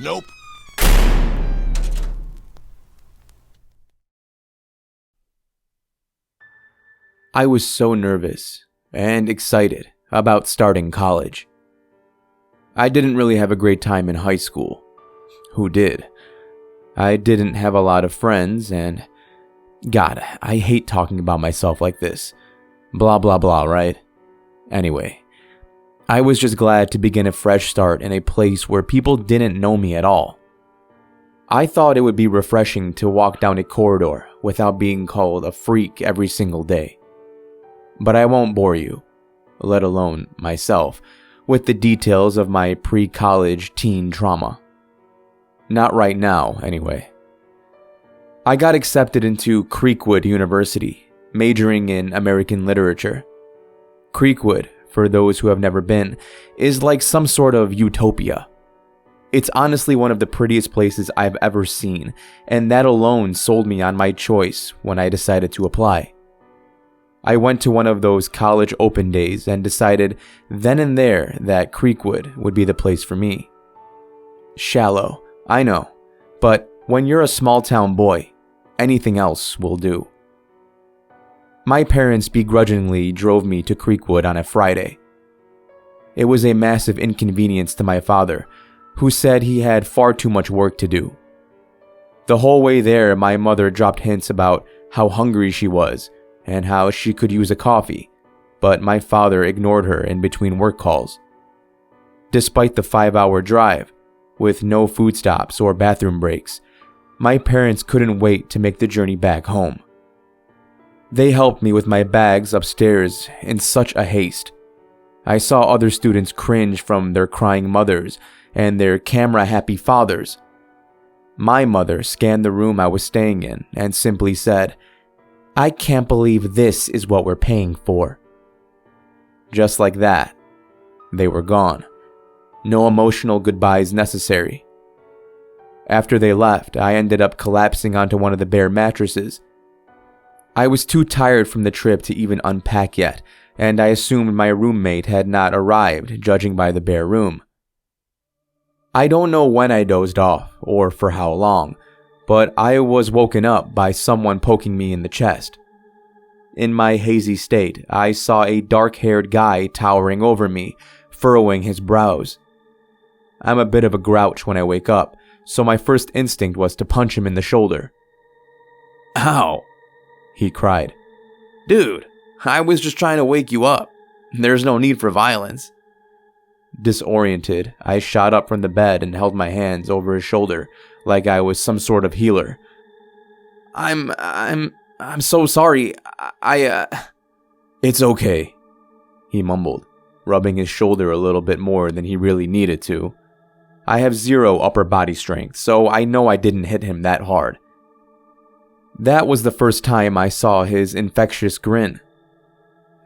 Nope. I was so nervous and excited about starting college. I didn't really have a great time in high school. Who did? I didn't have a lot of friends, and God, I hate talking about myself like this. Blah blah blah, right? Anyway, I was just glad to begin a fresh start in a place where people didn't know me at all. I thought it would be refreshing to walk down a corridor without being called a freak every single day. But I won't bore you, let alone myself, with the details of my pre-college teen trauma. Not right now, anyway. I got accepted into Creekwood University, majoring in American literature. Creekwood, for those who have never been, is like some sort of utopia. It's honestly one of the prettiest places I've ever seen, and that alone sold me on my choice when I decided to apply. I went to one of those college open days and decided then and there that Creekwood would be the place for me. Shallow, I know, but when you're a small town boy, anything else will do. My parents begrudgingly drove me to Creekwood on a Friday. It was a massive inconvenience to my father, who said he had far too much work to do. The whole way there, my mother dropped hints about how hungry she was and how she could use a coffee, but my father ignored her in between work calls. Despite the 5-hour drive, with no food stops or bathroom breaks, my parents couldn't wait to make the journey back home. They helped me with my bags upstairs in such a haste. I saw other students cringe from their crying mothers and their camera-happy fathers. My mother scanned the room I was staying in and simply said, "I can't believe this is what we're paying for." Just like that, they were gone. No emotional goodbyes necessary. After they left, I ended up collapsing onto one of the bare mattresses. I was too tired from the trip to even unpack yet, and I assumed my roommate had not arrived, judging by the bare room. I don't know when I dozed off, or for how long, but I was woken up by someone poking me in the chest. In my hazy state, I saw a dark-haired guy towering over me, furrowing his brows. I'm a bit of a grouch when I wake up, so my first instinct was to punch him in the shoulder. "Ow!" he cried. "Dude, I was just trying to wake you up. There's no need for violence." Disoriented, I shot up from the bed and held my hands over his shoulder like I was some sort of healer. I'm so sorry. It's okay," he mumbled, rubbing his shoulder a little bit more than he really needed to. I have zero upper body strength, so I know I didn't hit him that hard. That was the first time I saw his infectious grin.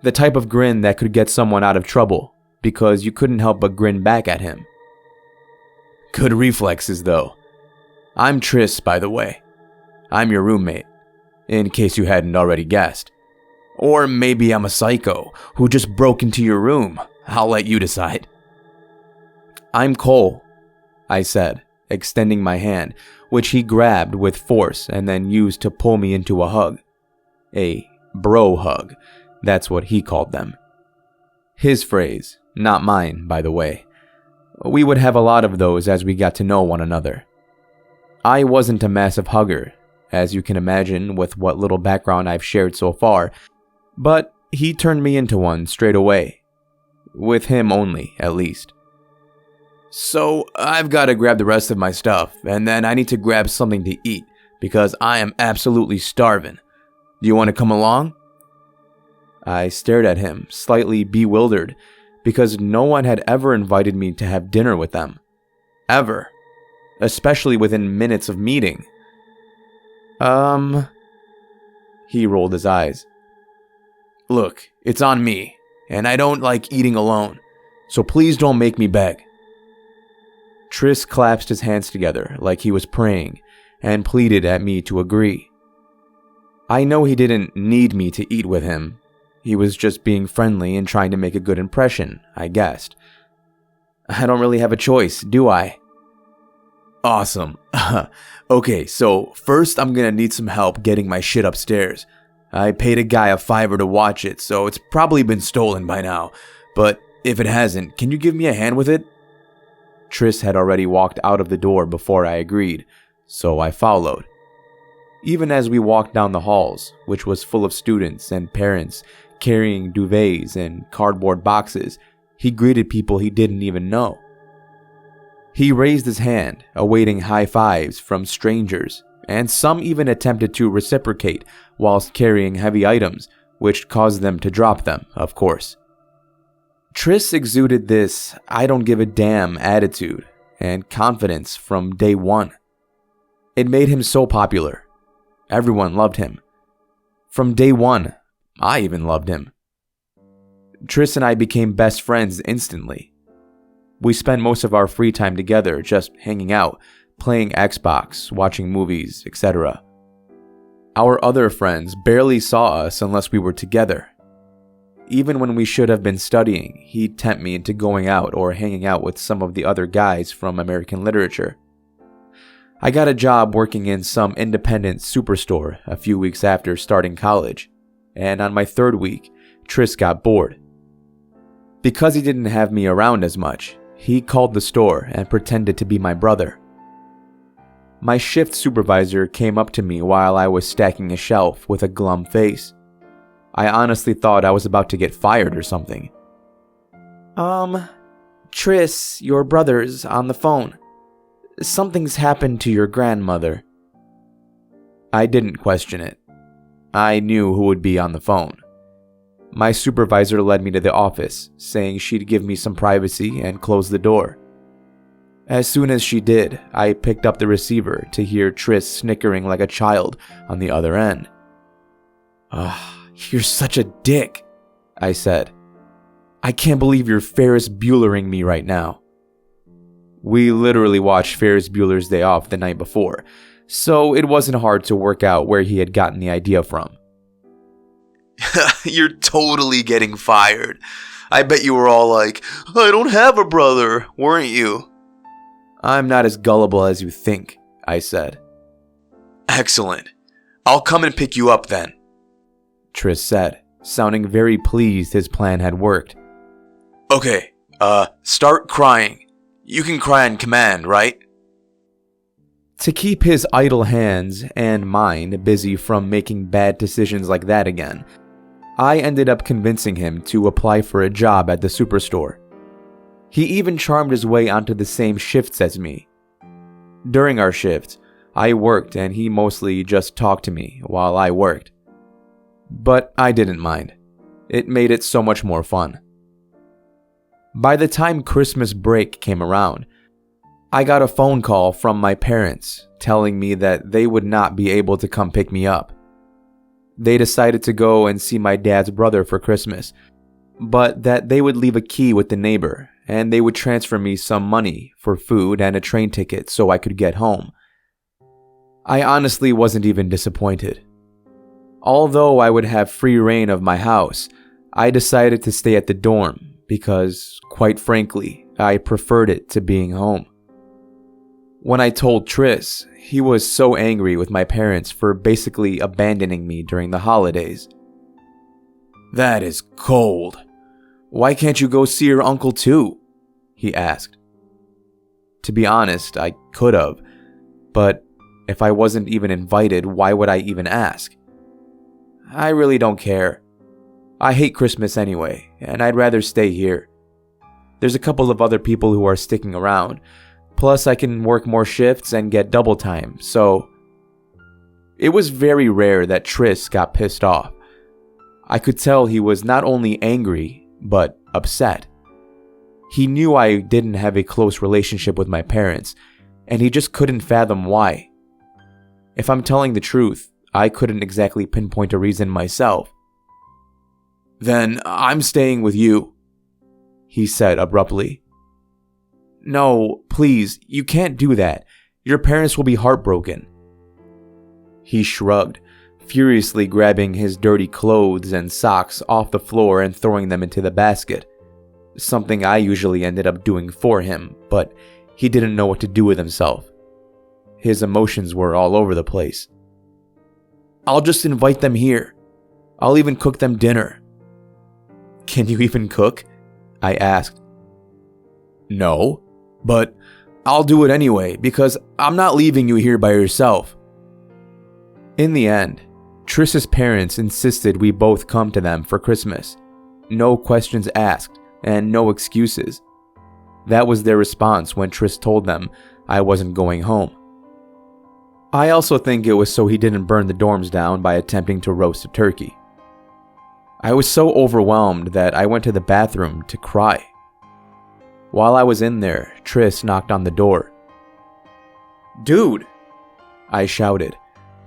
The type of grin that could get someone out of trouble, because you couldn't help but grin back at him. Good reflexes, though. I'm Tris, by the way. I'm your roommate, in case you hadn't already guessed. Or maybe I'm a psycho who just broke into your room. I'll let you decide. "I'm Cole," I said, extending my hand, which he grabbed with force and then used to pull me into a hug. A bro hug, that's what he called them. His phrase, not mine, by the way. We would have a lot of those as we got to know one another. I wasn't a massive hugger, as you can imagine with what little background I've shared so far, but he turned me into one straight away. With him only, at least. "So, I've got to grab the rest of my stuff, and then I need to grab something to eat, because I am absolutely starving. Do you want to come along?" I stared at him, slightly bewildered, because no one had ever invited me to have dinner with them. Ever. Especially within minutes of meeting. He rolled his eyes. "Look, it's on me, and I don't like eating alone, so please don't make me beg." Tris clasped his hands together like he was praying and pleaded at me to agree. I know he didn't need me to eat with him. He was just being friendly and trying to make a good impression, I guessed. I don't really have a choice, do I? Awesome. Okay, so first I'm gonna need some help getting my shit upstairs. I paid a guy $5 to watch it, so it's probably been stolen by now. But if it hasn't, can you give me a hand with it? Tris had already walked out of the door before I agreed, so I followed. Even as we walked down the halls, which was full of students and parents carrying duvets and cardboard boxes, he greeted people he didn't even know. He raised his hand, awaiting high fives from strangers, and some even attempted to reciprocate whilst carrying heavy items, which caused them to drop them, of course. Tris exuded this I don't give a damn attitude and confidence from day one. It made him so popular. Everyone loved him. From day one, I even loved him. Tris and I became best friends instantly. We spent most of our free time together just hanging out, playing Xbox, watching movies, etc. Our other friends barely saw us unless we were together. Even when we should have been studying, he'd tempt me into going out or hanging out with some of the other guys from American literature. I got a job working in some independent superstore a few weeks after starting college, and on my third week, Tris got bored. Because he didn't have me around as much, he called the store and pretended to be my brother. My shift supervisor came up to me while I was stacking a shelf with a glum face. I honestly thought I was about to get fired or something. Tris, your brother's on the phone. Something's happened to your grandmother. I didn't question it. I knew who would be on the phone. My supervisor led me to the office, saying she'd give me some privacy and close the door. As soon as she did, I picked up the receiver to hear Tris snickering like a child on the other end. You're such a dick, I said. I can't believe you're Ferris Buellering me right now. We literally watched Ferris Bueller's Day Off the night before, so it wasn't hard to work out where he had gotten the idea from. You're totally getting fired. I bet you were all like, I don't have a brother, weren't you? I'm not as gullible as you think, I said. Excellent. I'll come and pick you up then, Tris said, sounding very pleased his plan had worked. Okay, start crying. You can cry on command, right? To keep his idle hands and mine busy from making bad decisions like that again, I ended up convincing him to apply for a job at the superstore. He even charmed his way onto the same shifts as me. During our shifts, I worked and he mostly just talked to me while I worked. But I didn't mind. It made it so much more fun. By the time Christmas break came around, I got a phone call from my parents telling me that they would not be able to come pick me up. They decided to go and see my dad's brother for Christmas, but that they would leave a key with the neighbor and they would transfer me some money for food and a train ticket so I could get home. I honestly wasn't even disappointed. Although I would have free reign of my house, I decided to stay at the dorm because, quite frankly, I preferred it to being home. When I told Tris, he was so angry with my parents for basically abandoning me during the holidays. That is cold. Why can't you go see your uncle too? He asked. To be honest, I could have, but if I wasn't even invited, why would I even ask? I really don't care. I hate Christmas anyway, and I'd rather stay here. There's a couple of other people who are sticking around, plus I can work more shifts and get double time, so... It was very rare that Tris got pissed off. I could tell he was not only angry, but upset. He knew I didn't have a close relationship with my parents, and he just couldn't fathom why. If I'm telling the truth, I couldn't exactly pinpoint a reason myself. Then I'm staying with you, he said abruptly. No, please, you can't do that. Your parents will be heartbroken. He shrugged, furiously grabbing his dirty clothes and socks off the floor and throwing them into the basket. Something I usually ended up doing for him, but he didn't know what to do with himself. His emotions were all over the place. "I'll just invite them here. I'll even cook them dinner." "Can you even cook?" I asked. "No, but I'll do it anyway because I'm not leaving you here by yourself." In the end, Triss's parents insisted we both come to them for Christmas. No questions asked and no excuses. That was their response when Triss told them I wasn't going home. I also think it was so he didn't burn the dorms down by attempting to roast a turkey. I was so overwhelmed that I went to the bathroom to cry. While I was in there, Triss knocked on the door. "Dude!" I shouted,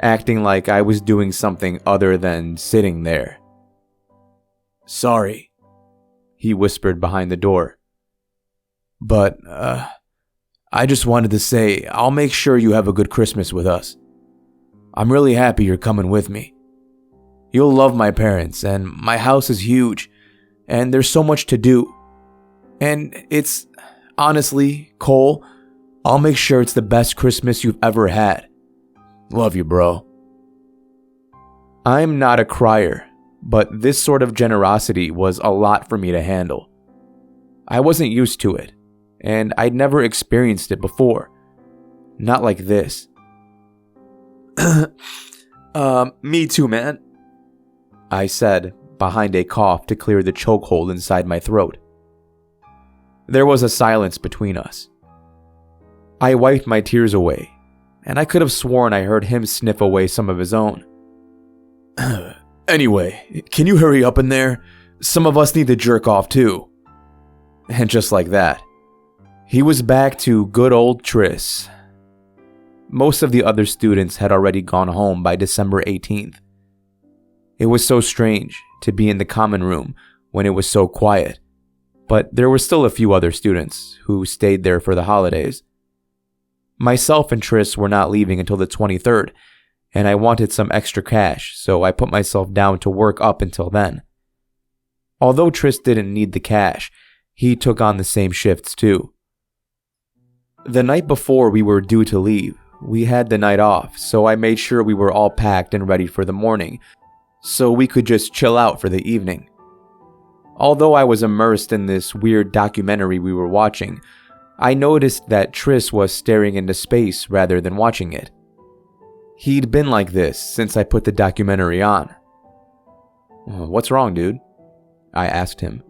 acting like I was doing something other than sitting there. "Sorry," he whispered behind the door. "But, I just wanted to say I'll make sure you have a good Christmas with us. I'm really happy you're coming with me. You'll love my parents, and my house is huge, and there's so much to do. And it's, honestly, Cole, I'll make sure it's the best Christmas you've ever had. Love you, bro." I'm not a crier, but this sort of generosity was a lot for me to handle. I wasn't used to it, and I'd never experienced it before. Not like this. Me too, man," I said, behind a cough to clear the chokehold inside my throat. There was a silence between us. I wiped my tears away, and I could have sworn I heard him sniff away some of his own. "Anyway, can you hurry up in there? Some of us need to jerk off too." And just like that, he was back to good old Triss. Most of the other students had already gone home by December 18th. It was so strange to be in the common room when it was so quiet, but there were still a few other students who stayed there for the holidays. Myself and Triss were not leaving until the 23rd, and I wanted some extra cash, so I put myself down to work up until then. Although Triss didn't need the cash, he took on the same shifts too. The night before we were due to leave, we had the night off, so I made sure we were all packed and ready for the morning, so we could just chill out for the evening. Although I was immersed in this weird documentary we were watching, I noticed that Triss was staring into space rather than watching it. He'd been like this since I put the documentary on. "What's wrong, dude?" I asked him.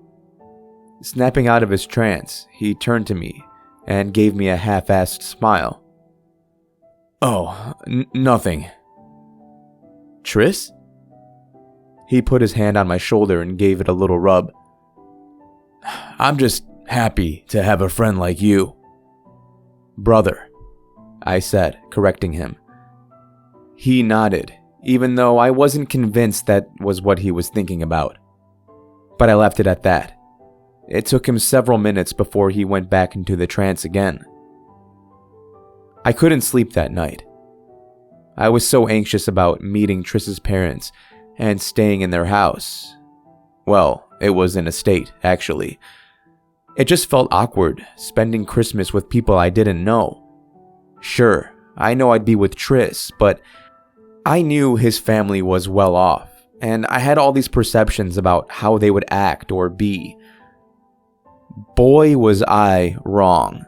Snapping out of his trance, he turned to me and gave me a half-assed smile. "Oh, nothing." "Triss?" He put his hand on my shoulder and gave it a little rub. "I'm just happy to have a friend like you." "Brother," I said, correcting him. He nodded, even though I wasn't convinced that was what he was thinking about. But I left it at that. It took him several minutes before he went back into the trance again. I couldn't sleep that night. I was so anxious about meeting Triss's parents and staying in their house. Well, it was an estate, actually. It just felt awkward, spending Christmas with people I didn't know. Sure, I know I'd be with Triss, but I knew his family was well off, and I had all these perceptions about how they would act or be. Boy, was I wrong.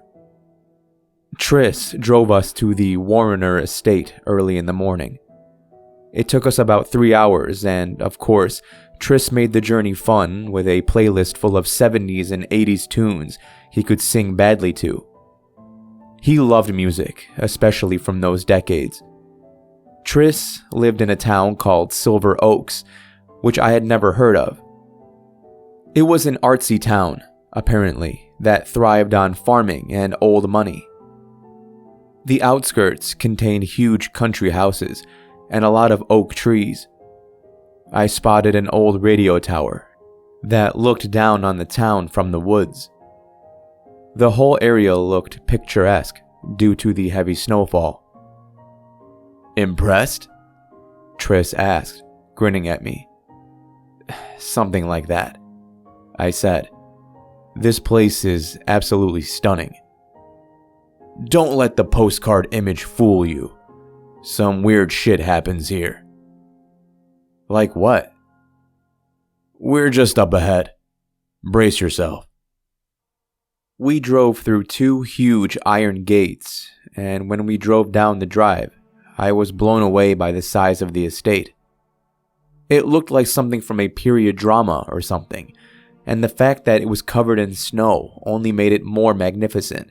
Triss drove us to the Warrener estate early in the morning. It took us about 3 hours, and of course, Triss made the journey fun with a playlist full of 70s and 80s tunes he could sing badly to. He loved music, especially from those decades. Triss lived in a town called Silver Oaks, which I had never heard of. It was an artsy town, apparently, that thrived on farming and old money. The outskirts contained huge country houses and a lot of oak trees. I spotted an old radio tower that looked down on the town from the woods. The whole area looked picturesque due to the heavy snowfall. "Impressed?" Triss asked, grinning at me. "Something like that," I said. "This place is absolutely stunning." Don't let the postcard image fool you. Some weird shit happens here." "Like what?" "We're just up ahead. Brace yourself." We drove through 2 huge iron gates, and when we drove down the drive, I was blown away by the size of the estate. It looked like something from a period drama or something, and the fact that it was covered in snow only made it more magnificent.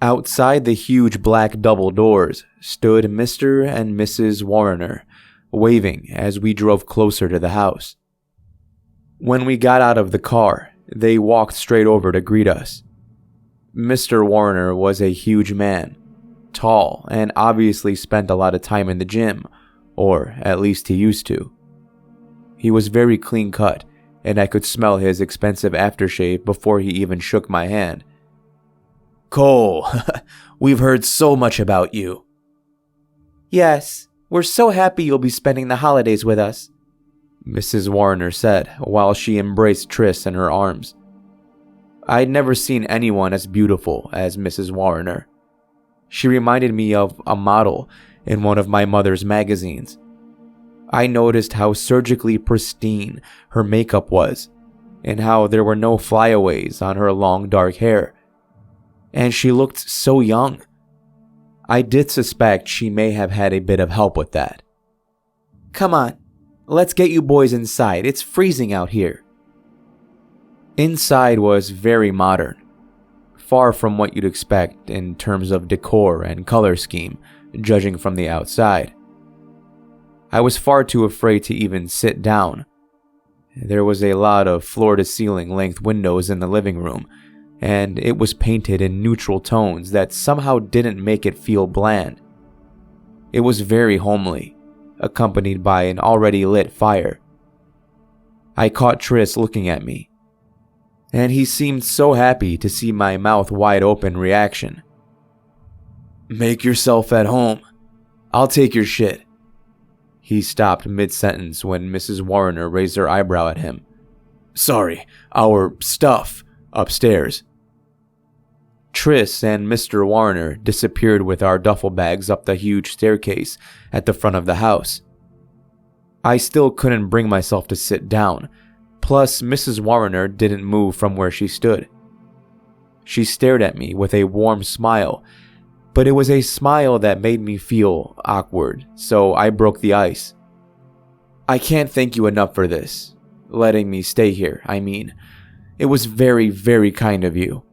Outside the huge black double doors stood Mr. and Mrs. Warner, waving as we drove closer to the house. When we got out of the car, they walked straight over to greet us. Mr. Warner was a huge man, tall, and obviously spent a lot of time in the gym, or at least he used to. He was very clean cut, and I could smell his expensive aftershave before he even shook my hand. "Cole, we've heard so much about you." "Yes, we're so happy you'll be spending the holidays with us," Mrs. Warner said while she embraced Triss in her arms. I'd never seen anyone as beautiful as Mrs. Warner. She reminded me of a model in one of my mother's magazines. I noticed how surgically pristine her makeup was, and how there were no flyaways on her long dark hair. And she looked so young. I did suspect she may have had a bit of help with that. "Come on, let's get you boys inside. It's freezing out here." Inside was very modern, far from what you'd expect in terms of decor and color scheme, judging from the outside. I was far too afraid to even sit down. There was a lot of floor-to-ceiling length windows in the living room, and it was painted in neutral tones that somehow didn't make it feel bland. It was very homely, accompanied by an already lit fire. I caught Triss looking at me, and he seemed so happy to see my mouth wide open reaction. "Make yourself at home. I'll take your shit." He stopped mid-sentence when Mrs. Warner raised her eyebrow at him. "Sorry, our stuff upstairs." Triss and Mr. Warner disappeared with our duffel bags up the huge staircase at the front of the house. I still couldn't bring myself to sit down, plus Mrs. Warner didn't move from where she stood. She stared at me with a warm smile, but it was a smile that made me feel awkward, so I broke the ice. "I can't thank you enough for this. Letting me stay here, I mean. It was very, very kind of you."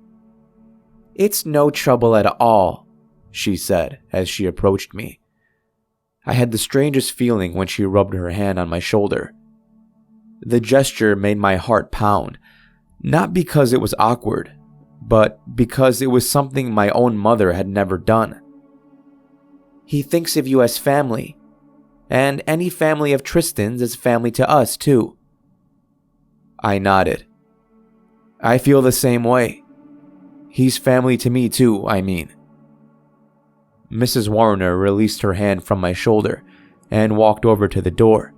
"It's no trouble at all," she said as she approached me. I had the strangest feeling when she rubbed her hand on my shoulder. The gesture made my heart pound, not because it was awkward, but because it was something my own mother had never done. "He thinks of you as family, and any family of Tristan's is family to us too." I nodded. "I feel the same way. He's family to me too, I mean." Mrs. Warner released her hand from my shoulder and walked over to the door.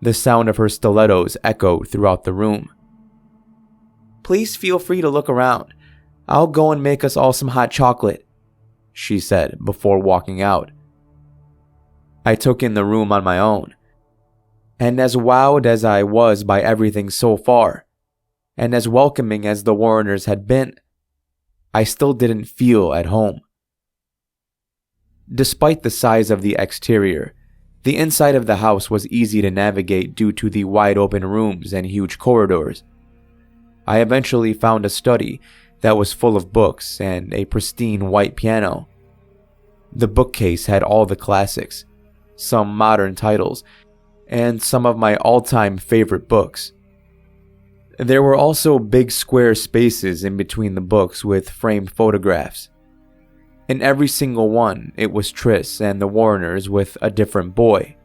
The sound of her stilettos echoed throughout the room. "Please feel free to look around. I'll go and make us all some hot chocolate," she said before walking out. I took in the room on my own, and as wowed as I was by everything so far, and as welcoming as the Warners had been, I still didn't feel at home. Despite the size of the exterior, the inside of the house was easy to navigate due to the wide open rooms and huge corridors. I eventually found a study that was full of books and a pristine white piano. The bookcase had all the classics, some modern titles, and some of my all-time favorite books. There were also big square spaces in between the books with framed photographs. In every single one, it was Triss and the Warners with a different boy.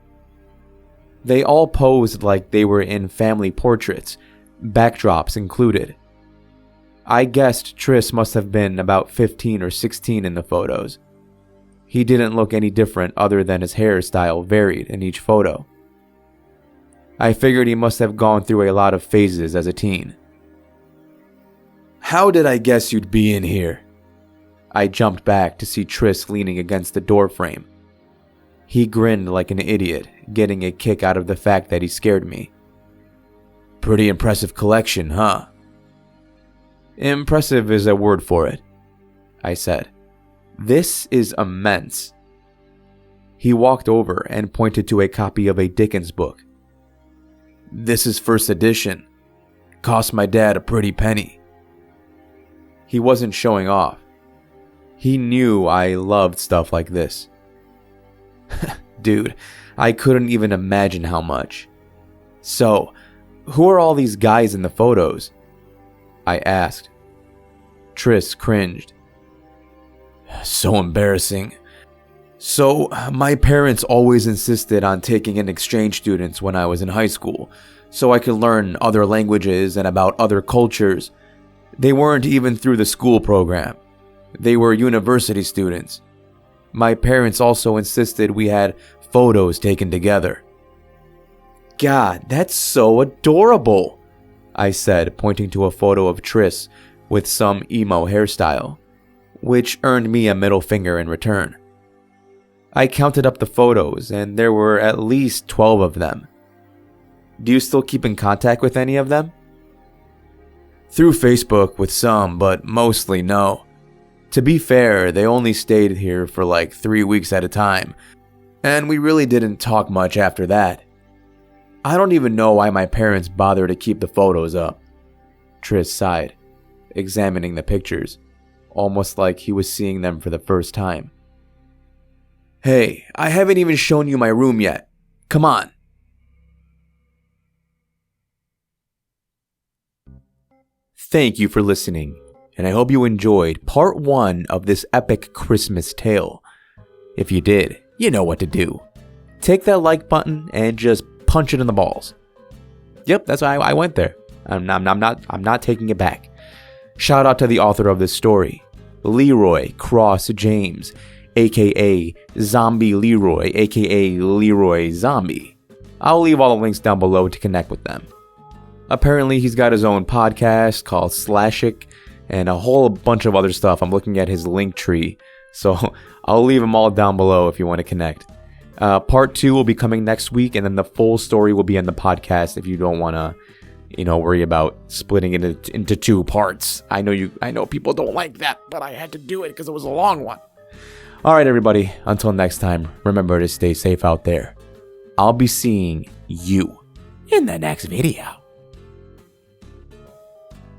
They all posed like they were in family portraits, backdrops included. I guessed Triss must have been about 15 or 16 in the photos. He didn't look any different other than his hairstyle varied in each photo. I figured he must have gone through a lot of phases as a teen. "How did I guess you'd be in here?" I jumped back to see Tris leaning against the door frame. He grinned like an idiot, getting a kick out of the fact that he scared me. Pretty impressive collection, huh? Impressive is a word for it, I said. This is immense. He walked over and pointed to a copy of a Dickens book. This is first edition. Cost my dad a pretty penny. He wasn't showing off. He knew I loved stuff like this. Dude, I couldn't even imagine how much. So, who are all these guys in the photos? I asked. Tris cringed. So embarrassing. So, my parents always insisted on taking in exchange students when I was in high school, so I could learn other languages and about other cultures. They weren't even through the school program. They were university students. My parents also insisted we had photos taken together. God, that's so adorable, I said, pointing to a photo of Tris with some emo hairstyle, which earned me a middle finger in return. I counted up the photos, and there were at least 12 of them. Do you still keep in contact with any of them? Through Facebook with some, but mostly no. To be fair, they only stayed here for like 3 weeks at a time, and we really didn't talk much after that. I don't even know why my parents bothered to keep the photos up. Tris sighed, examining the pictures, almost like he was seeing them for the first time. Hey, I haven't even shown you my room yet. Come on. Thank you for listening, and I hope you enjoyed part 1 of this epic Christmas tale. If you did, you know what to do. Take that like button and just punch it in the balls. Yep, that's why I went there. I'm not taking it back. Shout out to the author of this story, Leroy Cross James, aka ZombiLeeroy, aka Leroy Zombie. I'll leave all the links down below to connect with them. Apparently, he's got his own podcast called Slashik and a whole bunch of other stuff. I'm looking at his link tree, so I'll leave them all down below if you want to connect. Part 2 will be coming next week, and then the full story will be in the podcast if you don't want to, worry about splitting it into 2 parts. I know people don't like that, but I had to do it because it was a long one. All right, everybody. Until next time, remember to stay safe out there. I'll be seeing you in the next video.